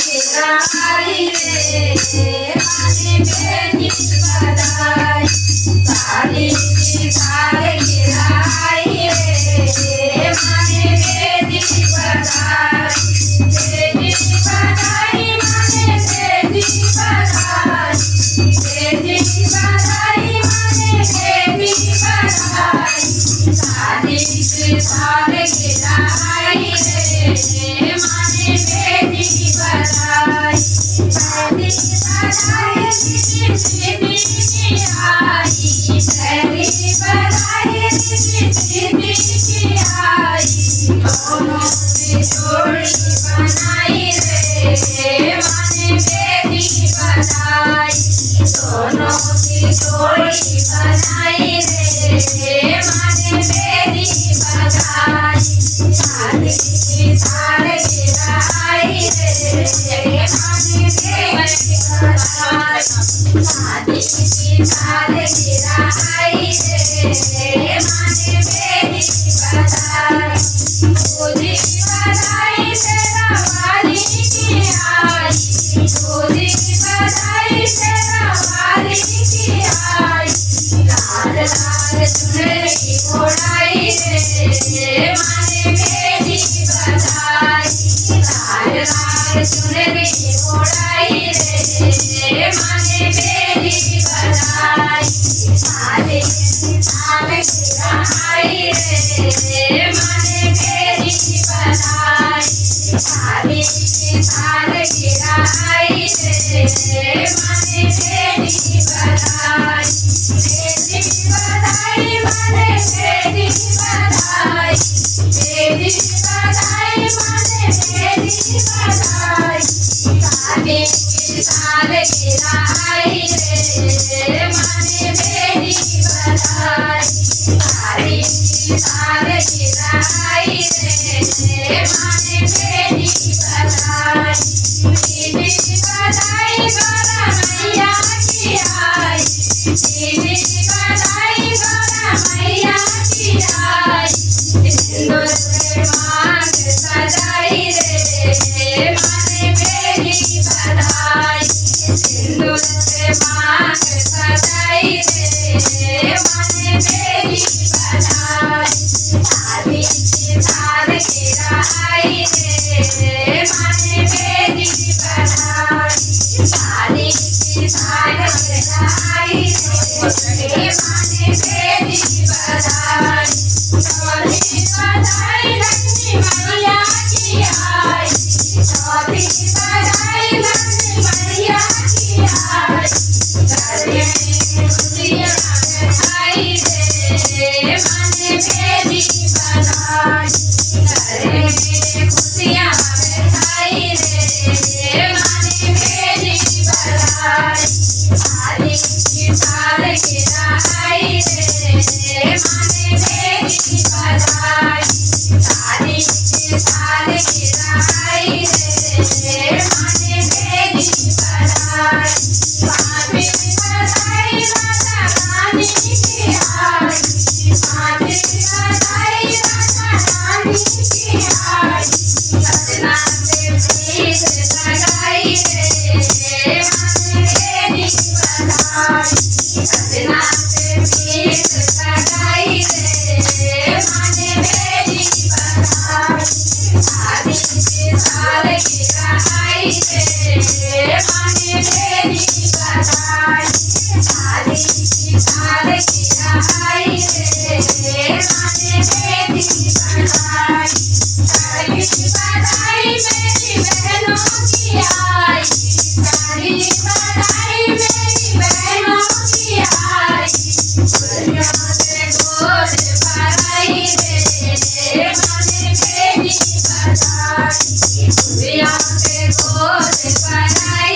गिराई रे माने बेटी बधाई साली की साल गिराई रे माने बेटी बधाई बेटी बधाई माने बेटी बधाई बेटी बधाई माने बेटी बधाई साली की साल गिराई रे माने बेटी बधाई साली बधाई सीधी की आई पहली बधाई सीधी की आई दोनों की जोड़ी बनाई रे माने बेटी बधाई दोनों की जोड़ी बनाई रे माने बेटी बधाई साली की साल गिराई रे माने बेटी बधाई साली की साल गिराई रे माने बेटी बधाई दूधी बधाई तेरा वाली की आई दूधी बधाई तेरा वाली की आई लाल लाल चुनरी ओढ़ाई रे माने बेटी बधाई लाल लाल चुनरी ओढ़ाई रे माने बेटी बधाई साले साल गिराई रे माने बेटी बधाई साले साल गिराई रे माने बेटी बधाई बेटी बधाई माने बेटी बधाई बेटी बधाई माने बेटी बधाई साले साल गिराई रे माने बेटी बधाई साले साल गिराई रे माने बेटी बधाई दीदी बधाई गौरा मैया की आई दीदी बधाई गौरा मैया की आई सिंदूर से मांग सजाई रे माने बेटी बधाई सिंदूर से मांग सजाई रे माने बेटी बधाई साली की साल गिराई रे माने बेटी बधाई साली की साल गिराई रे माने बेटी बधाई चौथी बधाई लक्ष्मी मैया की आई चौथी बधाई लक्ष्मी मैया की आई घर में खुशियाँ बधाई रे माने बेटी बधाई घर में खुशियाँ बधाई रे माने बेटी बधाई साली की साल गिराई रे माने बेटी बधाई साली की साल गिराई रे माने बेटी बधाई पाँचवी बधाई राजा रानी की आई पाँचवी बधाई राजा रानी की आई सजना से भीख लगाई रे माने बेटी बधाई सजना से भीख लगाई रे माने बेटी बधाई साली की साल गिराई रे माने बेटी बधाई साली की साल गिराई रे माने बेटी बधाई साली बधाई मेरी बहनों की आई साली बधाई मेरी बहनों की आई खुशियों से गोद भराई रे माने बेटी बधाई खुशियों से गोद भराई